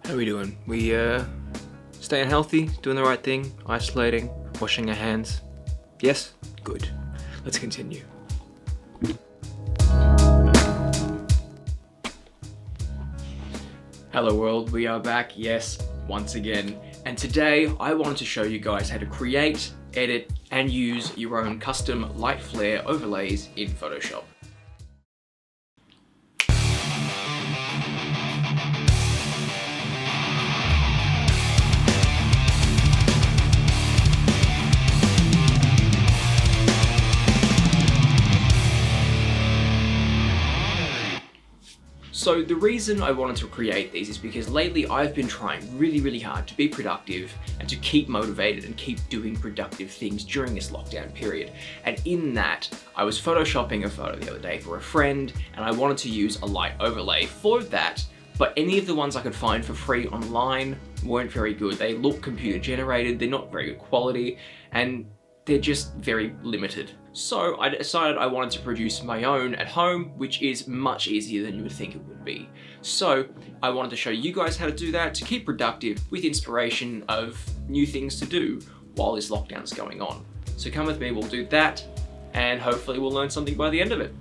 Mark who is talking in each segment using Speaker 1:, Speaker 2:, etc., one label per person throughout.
Speaker 1: How are we doing? We staying healthy, doing the right thing, isolating, washing our hands. Yes? Good. Let's continue. Hello world, we are back, yes, once again. And today I wanted to show you guys how to create, edit, and use your own custom light flare overlays in Photoshop. So the reason I wanted to create these is because lately I've been trying really hard to be productive and to keep motivated and keep doing productive things during this lockdown period. And in that, I was photoshopping a photo the other day for a friend and I wanted to use a light overlay for that, but any of the ones I could find for free online weren't very good. They look computer generated, they're not very good quality, and they're just very limited. So I decided I wanted to produce my own at home, which is much easier than you would think it would be. So I wanted to show you guys how to do that, to keep productive with inspiration of new things to do while this lockdown's going on. So come with me, we'll do that, and hopefully we'll learn something by the end of it.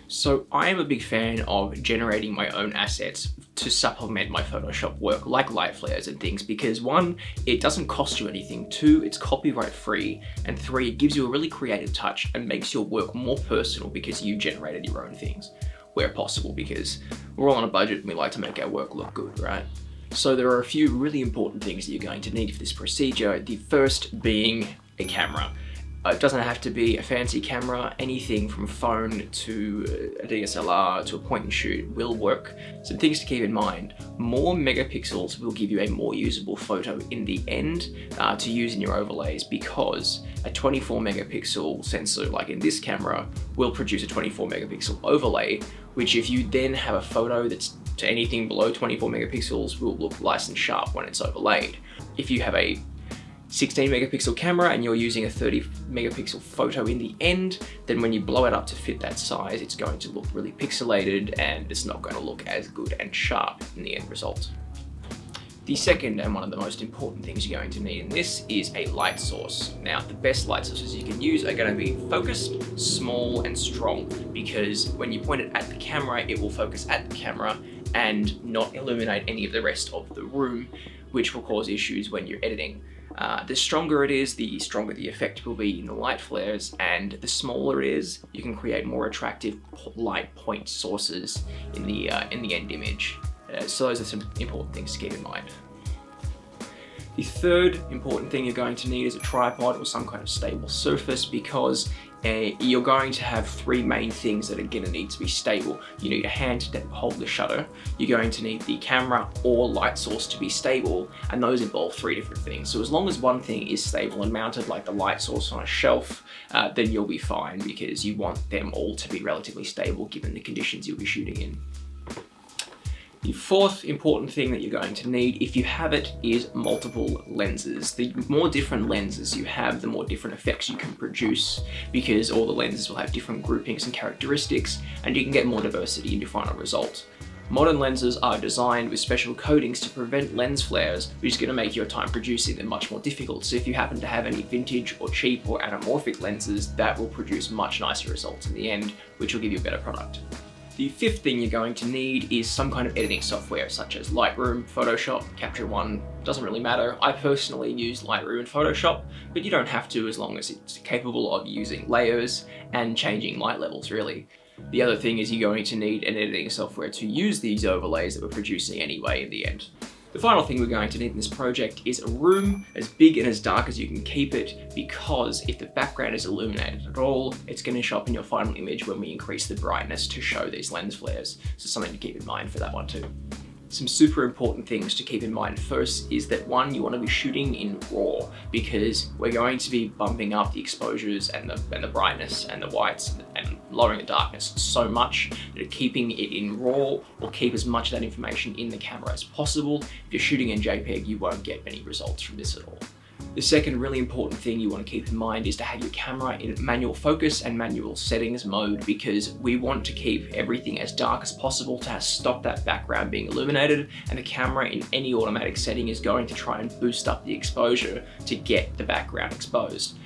Speaker 1: So I am a big fan of generating my own assets to supplement my Photoshop work, like light flares and things, because one, it doesn't cost you anything, two, it's copyright free, and three, it gives you a really creative touch and makes your work more personal because you generated your own things, where possible, because we're all on a budget and we like to make our work look good, right? So there are a few really important things that you're going to need for this procedure, the first being a camera. It doesn't have to be a fancy camera, anything from a phone to a DSLR to a point and shoot will work. Some things to keep in mind: more megapixels will give you a more usable photo in the end to use in your overlays, because a 24 megapixel sensor like in this camera will produce a 24 megapixel overlay, which if you then have a photo that's to anything below 24 megapixels will look nice and sharp when it's overlaid. If you have a 16 megapixel camera and you're using a 30 megapixel photo in the end, then when you blow it up to fit that size, it's going to look really pixelated and it's not going to look as good and sharp in the end result. The second and one of the most important things you're going to need in this is a light source. Now, the best light sources you can use are going to be focused, small and strong, because when you point it at the camera, it will focus at the camera and not illuminate any of the rest of the room, which will cause issues when you're editing. The stronger it is, the stronger the effect will be in the light flares, and the smaller it is, you can create more attractive light point sources in the end image. So those are some important things to keep in mind. The third important thing you're going to need is a tripod or some kind of stable surface, because you're going to have three main things that are going to need to be stable. You need a hand to hold the shutter, you're going to need the camera or light source to be stable, and those involve three different things. So as long as one thing is stable and mounted, like the light source on a shelf, then you'll be fine, because you want them all to be relatively stable given the conditions you'll be shooting in. The fourth important thing that you're going to need, if you have it, is multiple lenses. The more different lenses you have, the more different effects you can produce, because all the lenses will have different groupings and characteristics, and you can get more diversity in your final result. Modern lenses are designed with special coatings to prevent lens flares, which is going to make your time producing them much more difficult. So if you happen to have any vintage or cheap or anamorphic lenses, that will produce much nicer results in the end, which will give you a better product. The fifth thing you're going to need is some kind of editing software, such as Lightroom, Photoshop, Capture One, doesn't really matter. I personally use Lightroom and Photoshop, but you don't have to, as long as it's capable of using layers and changing light levels, really. The other thing is you're going to need an editing software to use these overlays that we're producing anyway in the end. The final thing we're going to need in this project is a room as big and as dark as you can keep it, because if the background is illuminated at all, it's going to show up in your final image when we increase the brightness to show these lens flares. So something to keep in mind for that one too. Some super important things to keep in mind first is that one, you want to be shooting in RAW, because we're going to be bumping up the exposures and the brightness and the whites and lowering the darkness so much that keeping it in RAW will keep as much of that information in the camera as possible. If you're shooting in JPEG, you won't get many results from this at all. The second really important thing you want to keep in mind is to have your camera in manual focus and manual settings mode, because we want to keep everything as dark as possible to stop that background being illuminated, and the camera in any automatic setting is going to try and boost up the exposure to get the background exposed.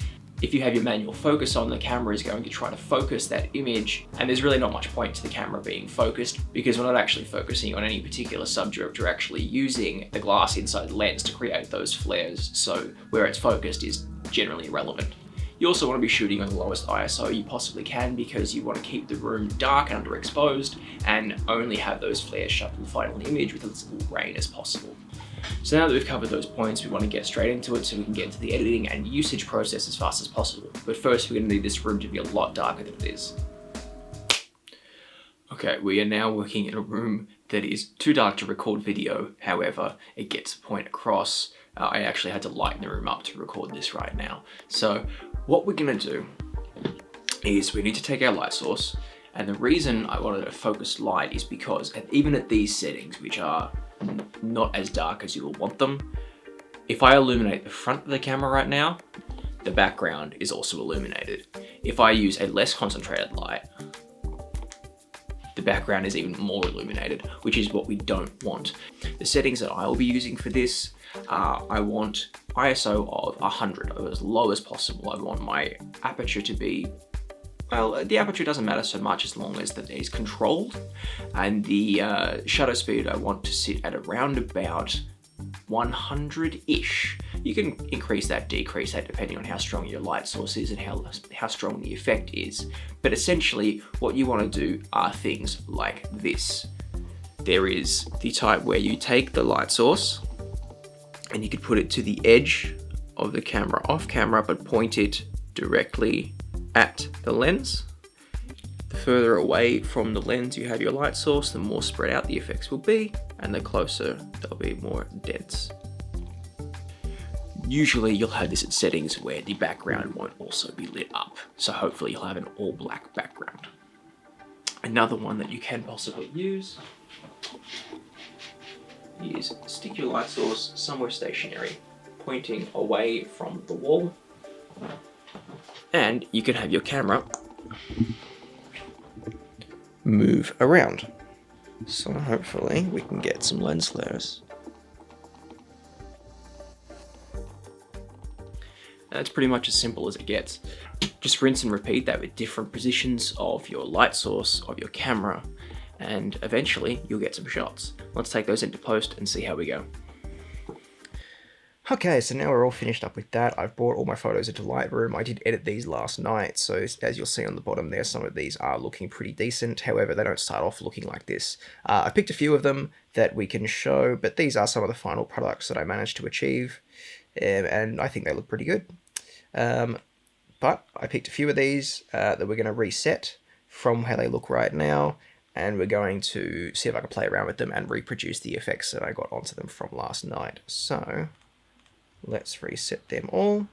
Speaker 1: If you have your manual focus on, the camera is going to try to focus that image, and there's really not much point to the camera being focused because we're not actually focusing on any particular subject, we're actually using the glass inside the lens to create those flares, so where it's focused is generally irrelevant. You also want to be shooting on the lowest ISO you possibly can because you want to keep the room dark and underexposed and only have those flares shut in the final image with as little grain as possible. So now that we've covered those points, we want to get straight into it so we can get into the editing and usage process as fast as possible. But first, we're going to need this room to be a lot darker than it is. Okay, we are now working in a room that is too dark to record video. However, it gets the point across. I actually had to lighten the room up to record this right now. So what we're going to do is we need to take our light source. And the reason I wanted a focused light is because even at these settings, which are not as dark as you will want them, if I illuminate the front of the camera right now, the background is also illuminated. If I use a less concentrated light, the background is even more illuminated, which is what we don't want. The settings that I will be using for this are, I want ISO of 100, or as low as possible. I want my aperture to be, well, the aperture doesn't matter so much as long as that it is controlled, and the shutter speed I want to sit at around about 100-ish. You can increase that, decrease that, depending on how strong your light source is and how strong the effect is. But essentially, what you want to do are things like this. There is the type where you take the light source and you could put it to the edge of the camera, off camera, but point it directly at the lens. The further away from the lens you have your light source, the more spread out the effects will be, and the closer they'll be more dense. Usually you'll have this at settings where the background won't also be lit up, so hopefully you'll have an all black background. Another one that you can possibly use is stick your light source somewhere stationary, pointing away from the wall. And you can have your camera move around. So hopefully we can get some lens flares. That's pretty much as simple as it gets. Just rinse and repeat that with different positions of your light source, of your camera, and eventually you'll get some shots. Let's take those into post and see how we go. Okay, so now we're all finished up with that. I've brought all my photos into Lightroom. I did edit these last night, so as you'll see on the bottom there, some of these are looking pretty decent. However, they don't start off looking like this. I picked a few of them that we can show, but these are some of the final products that I managed to achieve, and I think they look pretty good. But I picked a few of these that we're going to reset from how they look right now, and we're going to see if I can play around with them and reproduce the effects that I got onto them from last night. So let's reset them all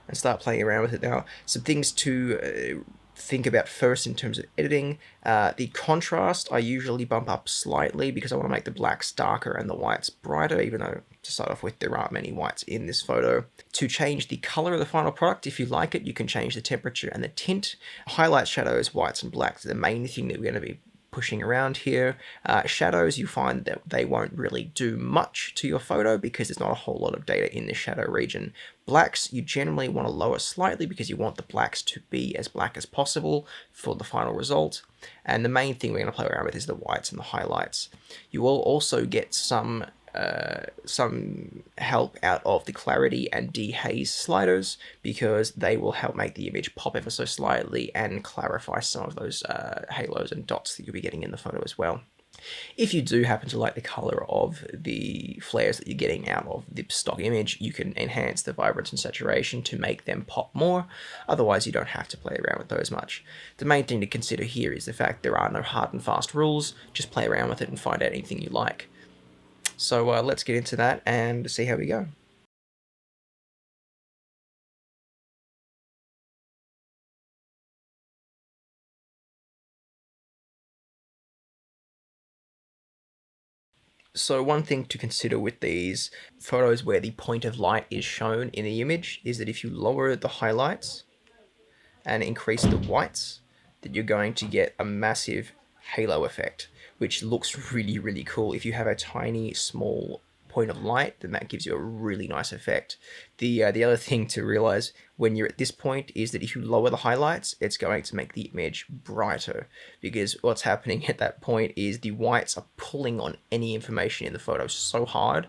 Speaker 1: and start playing around with it now. Some things to think about first in terms of editing. The contrast I usually bump up slightly because I want to make the blacks darker and the whites brighter, even though to start off with there aren't many whites in this photo. To change the color of the final product, if you like it, you can change the temperature and the tint. Highlight, shadows, whites and blacks are the main thing that we're going to be pushing around here. Shadows, you find that they won't really do much to your photo because there's not a whole lot of data in the shadow region. Blacks, you generally want to lower slightly because you want the blacks to be as black as possible for the final result. And the main thing we're going to play around with is the whites and the highlights. You will also get some help out of the clarity and dehaze sliders because they will help make the image pop ever so slightly and clarify some of those halos and dots that you'll be getting in the photo as well. If you do happen to like the color of the flares that you're getting out of the stock image, you can enhance the vibrance and saturation to make them pop more. Otherwise, you don't have to play around with those much. The main thing to consider here is the fact there are no hard and fast rules. Just play around with it and find out anything you like. So let's get into that and see how we go. So one thing to consider with these photos where the point of light is shown in the image is that if you lower the highlights and increase the whites, that you're going to get a massive halo effect, which looks really, really cool. If you have a tiny, small point of light, then that gives you a really nice effect. The other thing to realize when you're at this point is that if you lower the highlights, it's going to make the image brighter, because what's happening at that point is the whites are pulling on any information in the photo so hard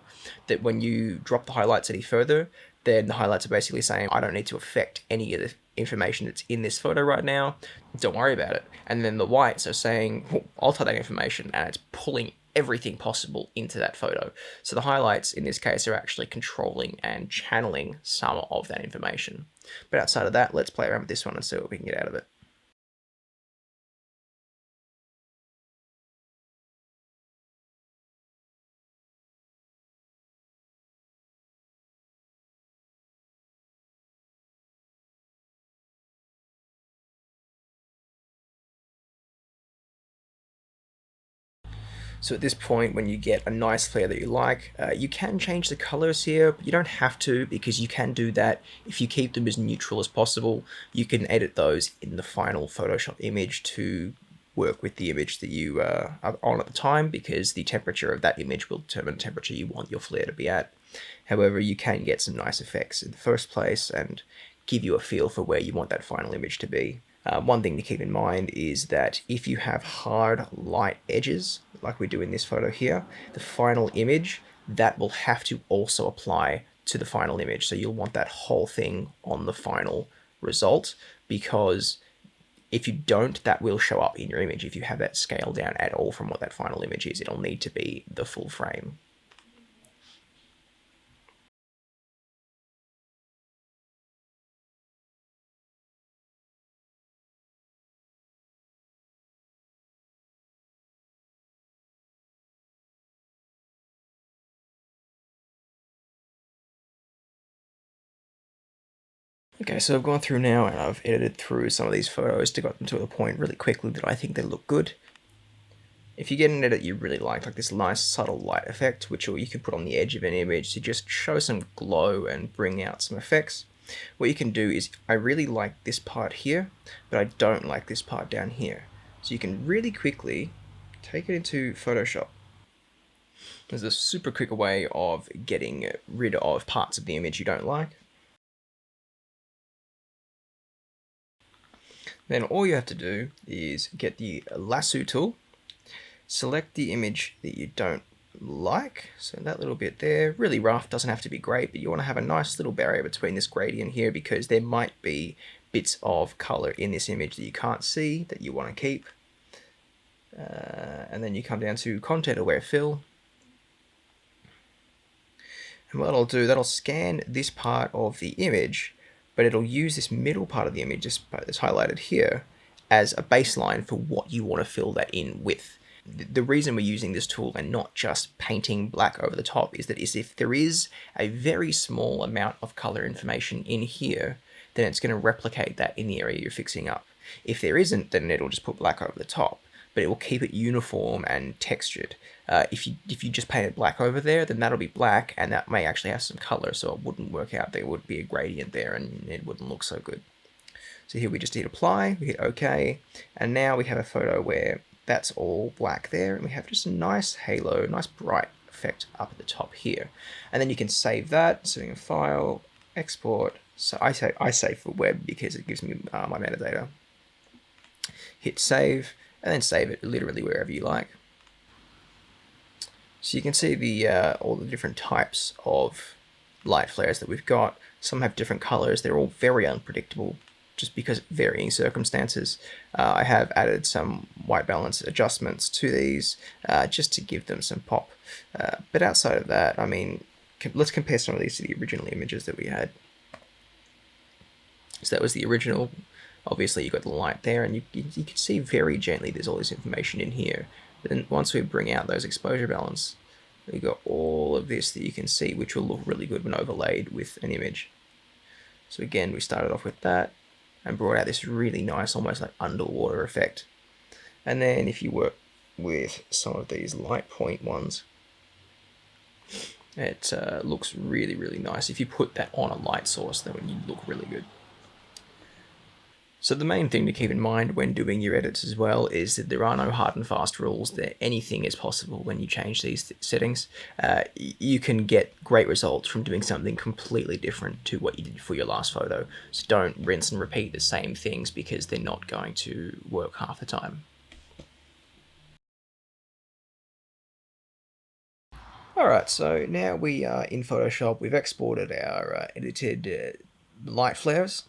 Speaker 1: that when you drop the highlights any further, then the highlights are basically saying, I don't need to affect any of the information that's in this photo right now, don't worry about it. And then the whites are saying, well, I'll take that information, and it's pulling everything possible into that photo. So the highlights in this case are actually controlling and channeling some of that information. But outside of that, let's play around with this one and see what we can get out of it. So at this point, when you get a nice flare that you like, you can change the colors here, but you don't have to, because you can do that if you keep them as neutral as possible. You can edit those in the final Photoshop image to work with the image that you are on at the time, because the temperature of that image will determine the temperature you want your flare to be at. However, you can get some nice effects in the first place and give you a feel for where you want that final image to be. One thing to keep in mind is that if you have hard light edges, like we do in this photo here, the final image, that will have to also apply to the final image. So you'll want that whole thing on the final result, because if you don't, that will show up in your image. If you have that scaled down at all from what that final image is, it'll need to be the full frame. Okay, so I've gone through now and I've edited through some of these photos to get them to a point really quickly that I think they look good. If you get an edit you really like this nice subtle light effect, which you can put on the edge of an image to just show some glow and bring out some effects, what you can do is, I really like this part here, but I don't like this part down here. So you can really quickly take it into Photoshop. There's a super quick way of getting rid of parts of the image you don't like. Then all you have to do is get the lasso tool, select the image that you don't like, so that little bit there, really rough, doesn't have to be great, but you want to have a nice little barrier between this gradient here, because there might be bits of color in this image that you can't see that you want to keep. And then you come down to content aware fill, and what I'll do, that'll scan this part of the image, but it'll use this middle part of the image, that's highlighted here, as a baseline for what you want to fill that in with. The reason we're using this tool and not just painting black over the top is that if there is a very small amount of color information in here, then it's going to replicate that in the area you're fixing up. If there isn't, then it'll just put black over the top, but it will keep it uniform and textured. If you just painted black over there, then that'll be black, and that may actually have some color, so it wouldn't work out. There would be a gradient there, and it wouldn't look so good. So here we just hit apply, we hit OK, and now we have a photo where that's all black there, and we have just a nice halo, nice bright effect up at the top here. And then you can save that, so in file, export. So I save for web because it gives me my metadata. Hit save, and then save it literally wherever you like. So you can see the all the different types of light flares that we've got. Some have different colors. They're all very unpredictable, just because of varying circumstances. I have added some white balance adjustments to these just to give them some pop. But outside of that, I mean, let's compare some of these to the original images that we had. So that was the original. Obviously, you got the light there, and you can see very gently there's all this information in here. But then once we bring out those exposure balance, we got all of this that you can see, which will look really good when overlaid with an image. So again, we started off with that and brought out this really nice, almost like underwater effect. And then if you work with some of these light point ones, It looks really, really nice. If you put that on a light source, then you look really good. So the main thing to keep in mind when doing your edits as well is that there are no hard and fast rules, that anything is possible when you change these settings. You can get great results from doing something completely different to what you did for your last photo. So don't rinse and repeat the same things, because they're not going to work half the time. Alright, so now we are in Photoshop. We've exported our edited light flares,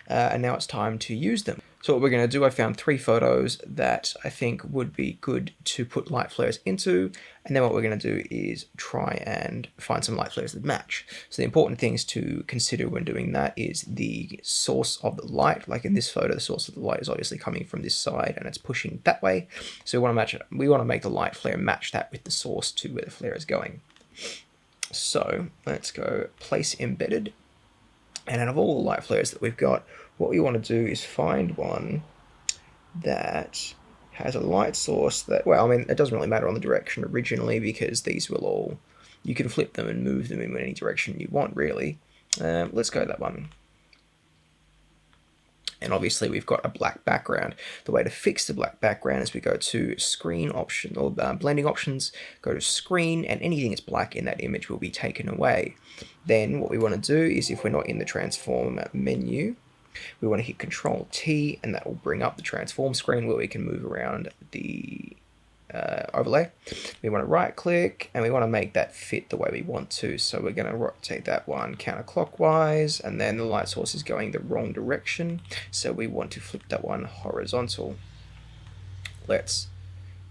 Speaker 1: and now it's time to use them. So what we're going to do, I found 3 photos that I think would be good to put light flares into, and then what we're going to do is try and find some light flares that match. So the important things to consider when doing that is the source of the light. Like in this photo, the source of the light is obviously coming from this side and it's pushing that way. So we want to make the light flare match that with the source to where the flare is going. So let's go place embedded. And out of all the light flares that we've got, what we want to do is find one that has a light source that, well, I mean, it doesn't really matter on the direction originally, because these will all, you can flip them and move them in any direction you want, really. Let's go that one. And obviously we've got a black background. The way to fix the black background is we go to screen option, or blending options, go to screen, and anything that's black in that image will be taken away. Then what we want to do is, if we're not in the transform menu, we want to hit Control T, and that will bring up the transform screen where we can move around the overlay. We want to right click, and we want to make that fit the way we want to. So we're going to rotate that one counterclockwise, and then the light source is going the wrong direction, so we want to flip that one horizontal. Let's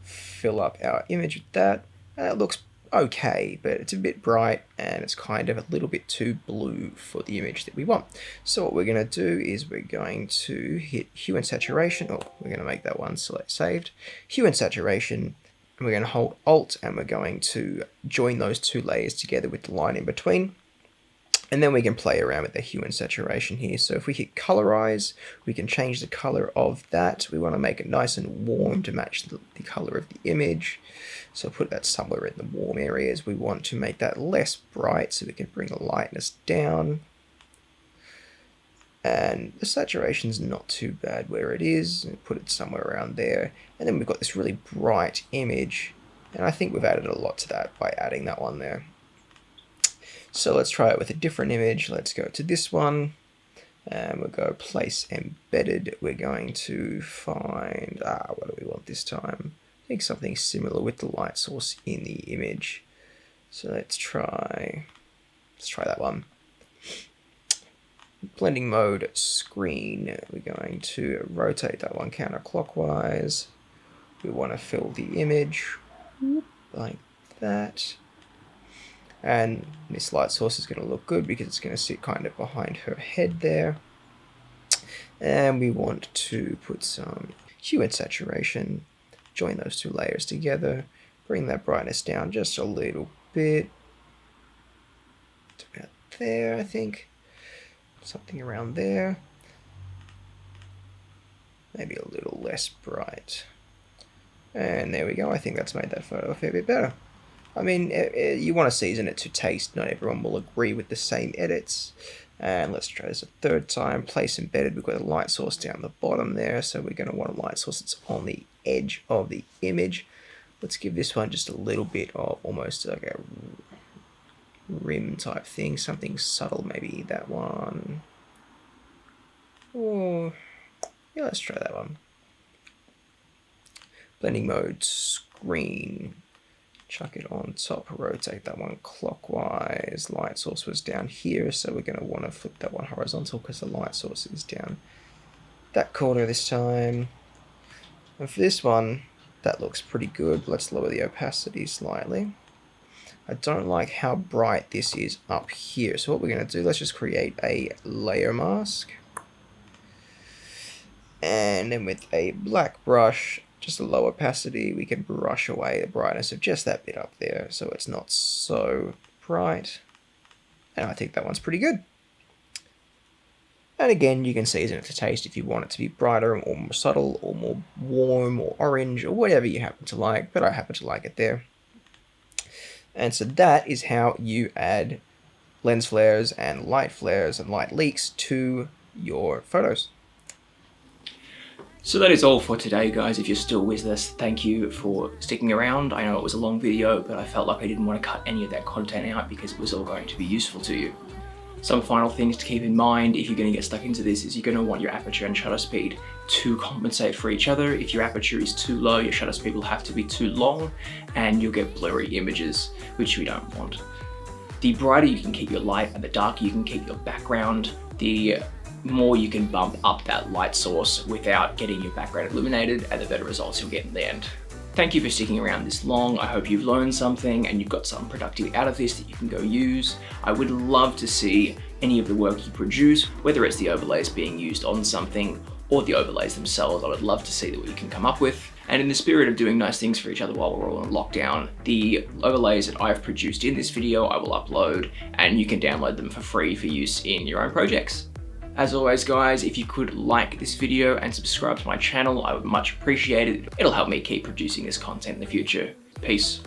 Speaker 1: fill up our image with that. It looks okay, but it's a bit bright and it's kind of a little bit too blue for the image that we want. So what we're going to do is we're going to hit hue and saturation. Oh, we're going to make that one select saved. Hue and saturation, and we're going to hold Alt, and we're going to join those 2 layers together with the line in between. And then we can play around with the hue and saturation here. So if we hit colorize, we can change the color of that. We want to make it nice and warm to match the color of the image. So put that somewhere in the warm areas. We want to make that less bright, so we can bring the lightness down. And the saturation's not too bad where it is. Put it somewhere around there. And then we've got this really bright image. And I think we've added a lot to that by adding that one there. So let's try it with a different image. Let's go to this one, and we'll go place embedded. We're going to find, what do we want this time? I think something similar with the light source in the image. So let's try that one. Blending mode, screen. We're going to rotate that one counterclockwise. We want to fill the image like that. And this light source is going to look good because it's going to sit kind of behind her head there. And we want to put some hue and saturation, join those 2 layers together, bring that brightness down just a little bit. It's about there, I think. Something around there. Maybe a little less bright. And there we go. I think that's made that photo a fair bit better. I mean, you want to season it to taste. Not everyone will agree with the same edits. And let's try this a 3rd time. Place embedded. We've got a light source down the bottom there. So we're going to want a light source that's on the edge of the image. Let's give this one just a little bit of almost like a rim type thing. Something subtle, maybe that one. Or, yeah, let's try that one. Blending mode, screen. Chuck it on top, rotate that one clockwise. Light source was down here, so we're going to want to flip that one horizontal because the light source is down that corner this time. And for this one, that looks pretty good. Let's lower the opacity slightly. I don't like how bright this is up here, so what we're going to do, let's just create a layer mask. And then with a black brush, just a low opacity, we can brush away the brightness of just that bit up there so it's not so bright. And I think that one's pretty good. And again, you can season it to taste if you want it to be brighter or more subtle or more warm or orange or whatever you happen to like, but I happen to like it there.
Speaker 2: And so that is how you add lens flares and light leaks to your photos.
Speaker 1: So that is all for today, guys. If you're still with us, thank you for sticking around. I know it was a long video, but I felt like I didn't want to cut any of that content out because it was all going to be useful to you. Some final things to keep in mind if you're going to get stuck into this is you're going to want your aperture and shutter speed to compensate for each other. If your aperture is too low, your shutter speed will have to be too long and you'll get blurry images, which we don't want. The brighter you can keep your light and the darker you can keep your background, the more you can bump up that light source without getting your background illuminated, and the better results you'll get in the end. Thank you for sticking around this long. I hope you've learned something and you've got something productive out of this that you can go use. I would love to see any of the work you produce, whether it's the overlays being used on something or the overlays themselves. I would love to see what you can come up with. And in the spirit of doing nice things for each other while we're all in lockdown, the overlays that I've produced in this video I will upload and you can download them for free for use in your own projects. As always, guys, if you could like this video and subscribe to my channel, I would much appreciate it. It'll help me keep producing this content in the future. Peace.